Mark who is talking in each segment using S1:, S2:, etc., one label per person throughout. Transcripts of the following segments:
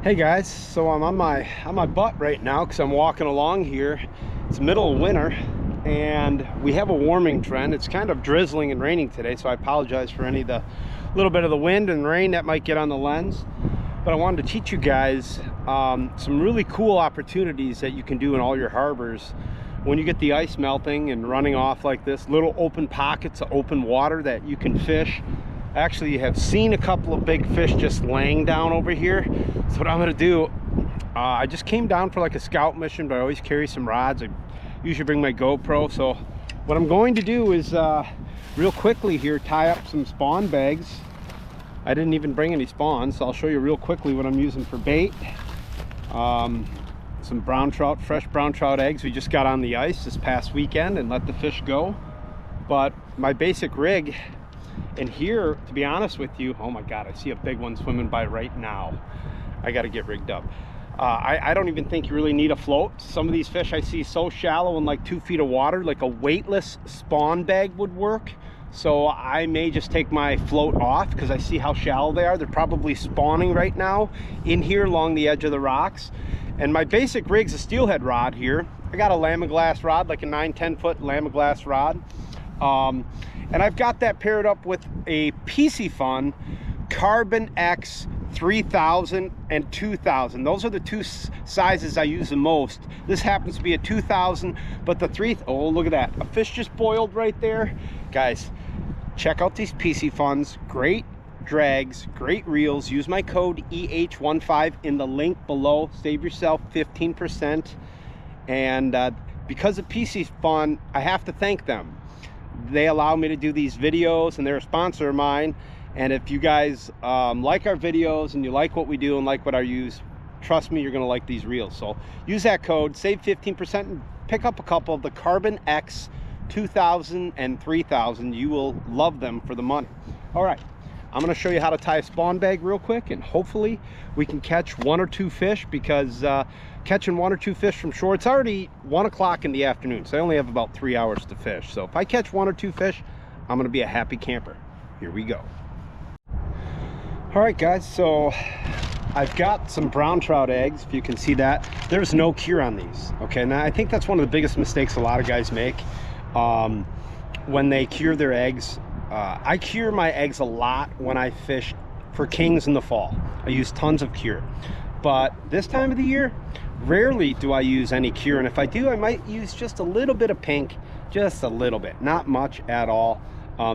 S1: Hey guys, so I'm on my butt right now because I'm walking along here. It's middle of winter and we have a warming trend. It's kind of drizzling and raining today, so I apologize for any of the little bit of the wind and rain that might get on the lens. But I wanted to teach you guys some really cool opportunities that you can do in all your harbors when you get the ice melting and running off like this. Little open pockets of open water that you can fish. Actually have seen a couple of big fish just laying down over here. So what I'm gonna do, I just came down for like a scout mission, but I always carry some rods. I usually bring my GoPro. So what I'm going to do is real quickly here tie up some spawn bags. I didn't even bring any spawns, so I'll show you real quickly what I'm using for bait. Some brown trout, fresh brown trout eggs we just got on the ice this past weekend and let the fish go. But my basic rig, and here, to be honest with you, oh my god, I see a big one swimming by right now. I got to get rigged up. I don't even think you really need a float. Some of these fish I see so shallow in like 2 feet of water, like a weightless spawn bag would work. So I may just take my float off because I see how shallow they are. They're probably spawning right now in here along the edge of the rocks. And my basic rig's a steelhead rod here. I got a Lamiglass rod, like a 9-10 foot Lamiglass rod. And I've got that paired up with a Piscifun Carbon X 3000 and 2000. Those are the two sizes I use the most. This happens to be a 2000, but the oh, look at that. A fish just boiled right there. Guys, check out these Piscifuns. Great drags, great reels. Use my code EH15 in the link below. Save yourself 15%. And because of Piscifun, I have to thank them. They allow me to do these videos and they're a sponsor of mine. And if you guys like our videos and you like what we do and like what I use, trust me, you're gonna like these reels. So use that code, save 15% and pick up a couple of the Carbon X 2000 and 3000. You will love them for the money. All right, I'm gonna show you how to tie a spawn bag real quick, and hopefully we can catch 1 or 2 fish, because catching 1 or 2 fish from shore, it's already 1 o'clock in the afternoon, so I only have about 3 hours to fish. So if I catch 1 or 2 fish, I'm gonna be a happy camper. Here we go. All right guys, so I've got some brown trout eggs. If you can see that, there's no cure on these. Okay, now I think that's one of the biggest mistakes a lot of guys make when they cure their eggs. I cure my eggs a lot when I fish for kings in the fall. I use tons of cure, but this time of the year, rarely do I use any cure. And if I do, I might use just a little bit of pink, just a little bit, not much at all,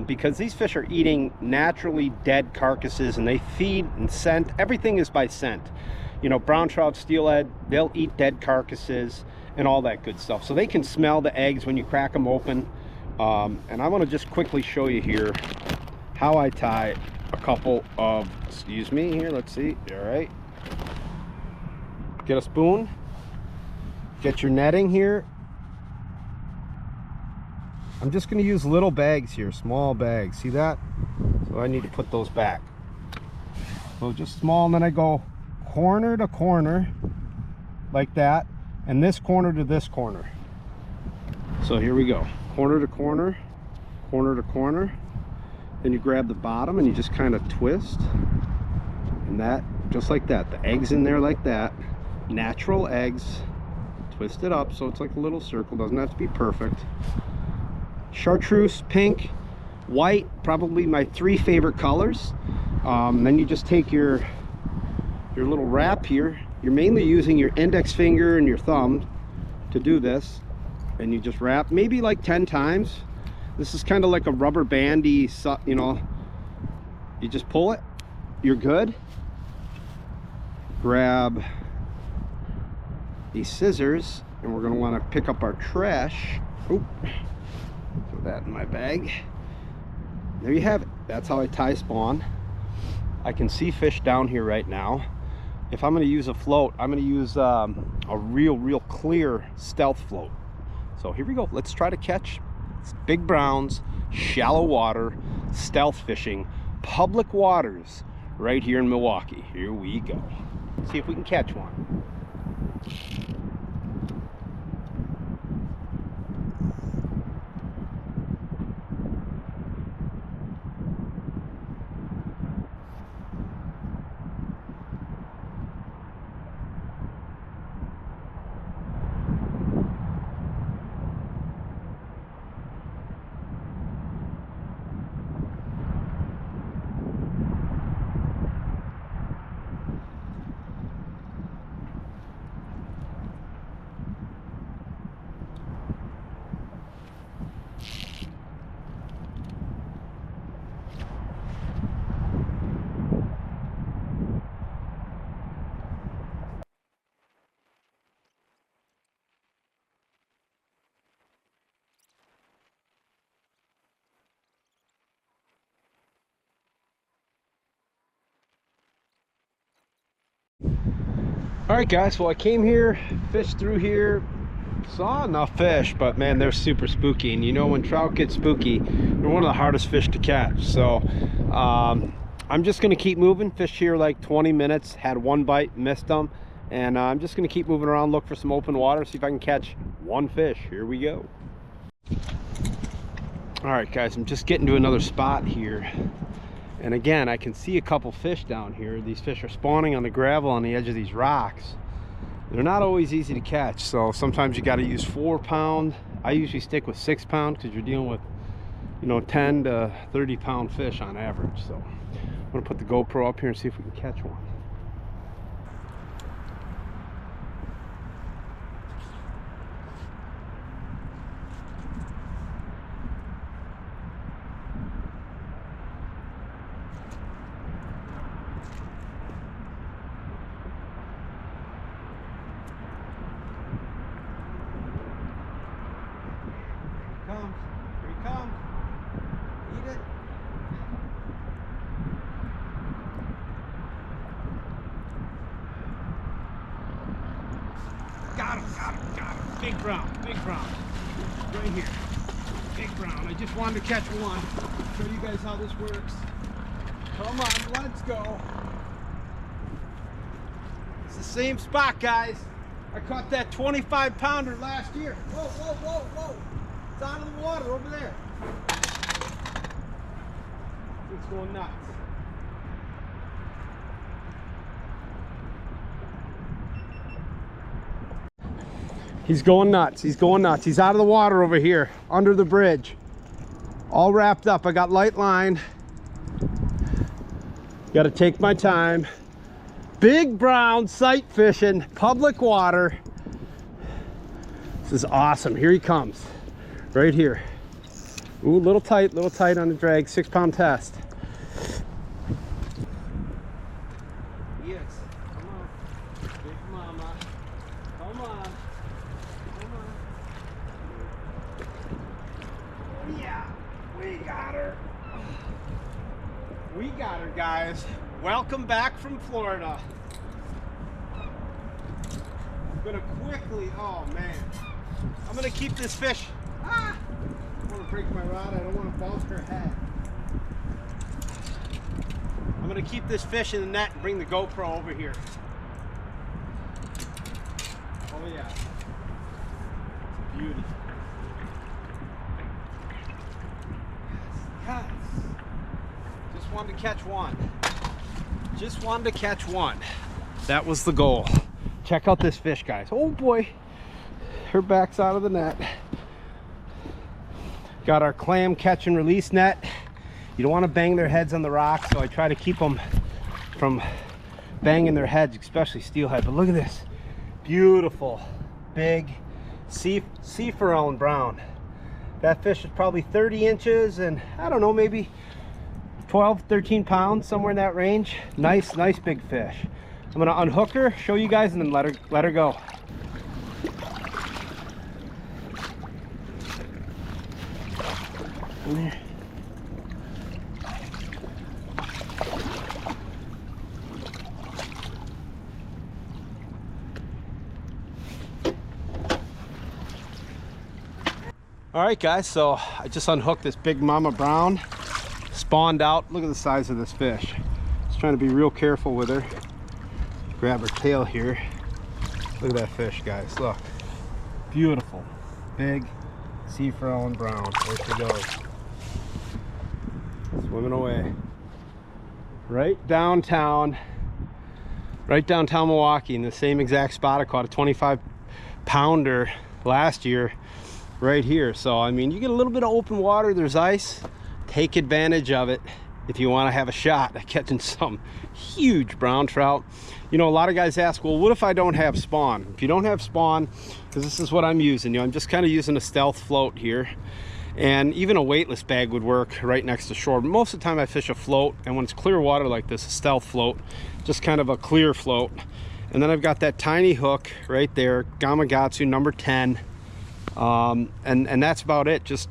S1: because these fish are eating naturally dead carcasses, and they feed and scent. Everything is by scent. You know, brown trout, steelhead, they'll eat dead carcasses and all that good stuff. So they can smell the eggs when you crack them open. And I want to just quickly show you here how I tie a couple of, excuse me here, let's see. All right, get a spoon, get your netting here. I'm just going to use little bags here, small bags, see that? So I need to put those back, so just small, and then I go corner to corner like that, and this corner to this corner. So here we go, corner to corner, corner to corner. Then you grab the bottom and you just kind of twist, and that, just like that, the eggs in there like that, natural eggs. Twist it up so it's like a little circle, doesn't have to be perfect. Chartreuse, pink, white, probably my 3 favorite colors. Then you just take your little wrap here. You're mainly using your index finger and your thumb to do this, and you just wrap maybe like 10 times. This is kind of like a rubber bandy, you know. You just pull it, you're good. Grab these scissors, and we're going to want to pick up our trash. Oop. Throw that in my bag. There you have it. That's how I tie spawn. I can see fish down here right now. If I'm going to use a float, I'm going to use a real clear stealth float. So here we go. Let's try to catch big browns, shallow water, stealth fishing, public waters right here in Milwaukee. Here we go. See if we can catch one. All right, guys, well, I came here, fished through here, saw enough fish, but man, they're super spooky. And you know, when trout get spooky, they're one of the hardest fish to catch. So I'm just gonna keep moving. Fished here like 20 minutes, had one bite, missed them, and I'm just gonna keep moving around, look for some open water, see if I can catch one fish. Here we go. All right, guys, I'm just getting to another spot here, and again, I can see a couple fish down here. These fish are spawning on the gravel on the edge of these rocks. They're not always easy to catch, so sometimes you got to use 4-pound. I usually stick with 6-pound because you're dealing with, you know, 10 to 30-pound fish on average. So I'm gonna put the GoPro up here and see if we can catch one. Here he comes. Eat it. Got him. Big brown. Right here. Big brown. I just wanted to catch one. Show you guys how this works. Come on, let's go. It's the same spot, guys. I caught that 25-pounder last year. Whoa. It's out of the water over there. It's going nuts. He's going nuts. He's out of the water over here, under the bridge. All wrapped up. I got light line. Got to take my time. Big brown, sight fishing, public water. This is awesome. Here he comes. Right here. Ooh, little tight on the drag. 6-pound test. Yes. Come on. Big mama. Come on. Oh, yeah. We got her. We got her, guys. Welcome back from Florida. I'm gonna quickly, oh man. I'm gonna keep this fish. I don't want to break my rod. I don't want to bump her head. I'm going to keep this fish in the net and bring the GoPro over here. Oh yeah. Beauty. Yes. Just wanted to catch one. That was the goal. Check out this fish, guys. Oh boy. Her back's out of the net. Got our clam catch and release net. You don't want to bang their heads on the rocks, so I try to keep them from banging their heads, especially steelhead. But look at this. Beautiful, big sea forellen brown. That fish is probably 30 inches and I don't know, maybe 12, 13 pounds, somewhere in that range. Nice big fish. I'm gonna unhook her, show you guys, and then let her go. In there. All right, guys, so I just unhooked this big mama brown, spawned out. Look at the size of this fish. Just trying to be real careful with her. Grab her tail here. Look at that fish, guys. Look, beautiful, big sea forellen brown. There she goes. Swimming away. Right downtown Milwaukee, in the same exact spot. I caught a 25-pounder last year right here. So I mean, you get a little bit of open water, there's ice, take advantage of it if you want to have a shot at catching some huge brown trout. You know, a lot of guys ask, well, what if I don't have spawn? If you don't have spawn, because this is what I'm using, you know, I'm just kind of using a stealth float here, and even a weightless bag would work right next to shore. But most of the time I fish a float, and when it's clear water like this, a stealth float, just kind of a clear float. And then I've got that tiny hook right there, Gamakatsu number 10, and that's about it. Just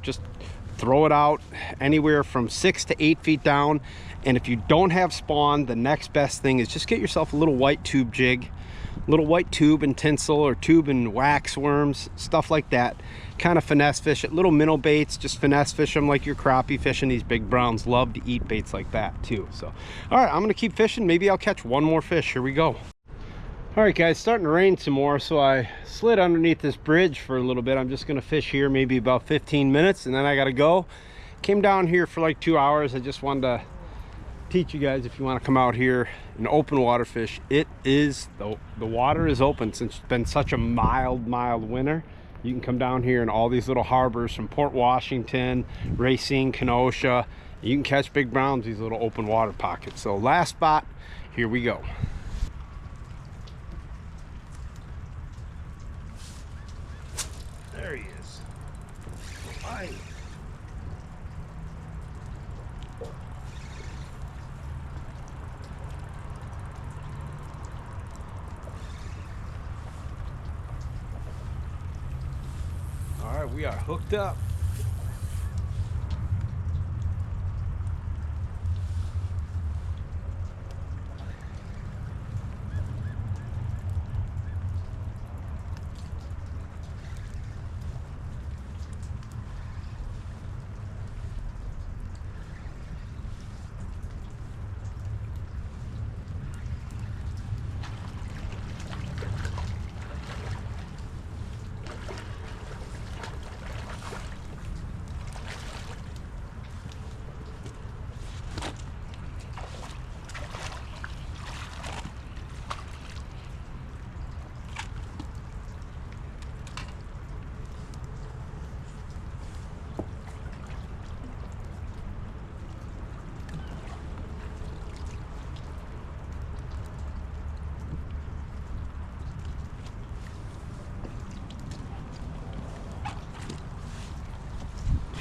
S1: throw it out anywhere from 6 to 8 feet down. And if you don't have spawn, the next best thing is just get yourself a little white tube jig, little white tube and tinsel or tube and wax worms, stuff like that. Kind of finesse fish it. Little minnow baits, just finesse fish them like you're crappie fishing. These big browns love to eat baits like that too. So, all right, I'm gonna keep fishing. Maybe I'll catch one more fish. Here we go. All right, guys, starting to rain some more, so I slid underneath this bridge for a little bit. I'm just gonna fish here maybe about 15 minutes, and then I gotta go. Came down here for like 2 hours. I just wanted to teach you guys, if you want to come out here and open water fish, it is the water is open. Since it's been such a mild winter, you can come down here in all these little harbors from Port Washington, Racine, Kenosha. You can catch big browns, these little open water pockets. So last spot, here we go. There he is. Hi. All right, we are hooked up.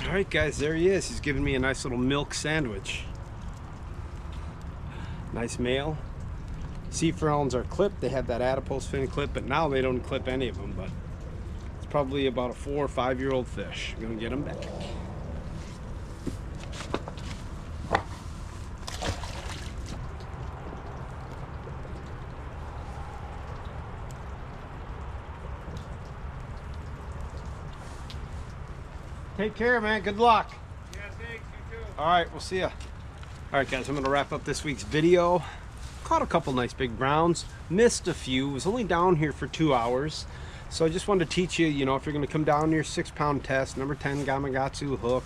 S1: All right, guys, there he is. He's giving me a nice little milk sandwich. Nice male. Sea frowns are clipped. They have that adipose fin clip, but now they don't clip any of them. But it's probably about a 4 or 5 year old fish. I'm gonna get him back. Take care, man. Good luck.
S2: Yeah, thanks. You too.
S1: All right, we'll see ya. All right, guys, I'm gonna wrap up this week's video. Caught a couple nice big browns. Missed a few. Was only down here for 2 hours. So I just wanted to teach you, you know, if you're gonna come down here, 6-pound test, number 10 Gamakatsu hook,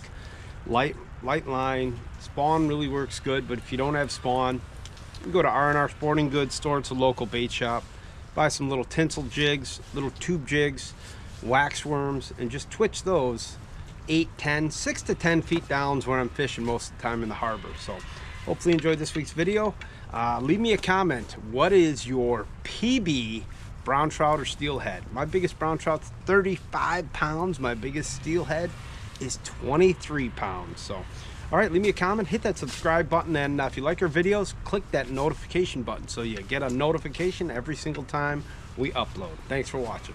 S1: light line. Spawn really works good, but if you don't have spawn, you can go to R&R Sporting Goods store. It's a local bait shop. Buy some little tinsel jigs, little tube jigs, wax worms, and just twitch those 8, 10, 6 to 10 feet down is where I'm fishing most of the time in the harbor. So hopefully you enjoyed this week's video. Leave me a comment. What is your PB brown trout or steelhead? My biggest brown trout's 35 pounds. My biggest steelhead is 23 pounds. So, all right, leave me a comment, hit that subscribe button, and if you like our videos, click that notification button so you get a notification every single time we upload. Thanks for watching.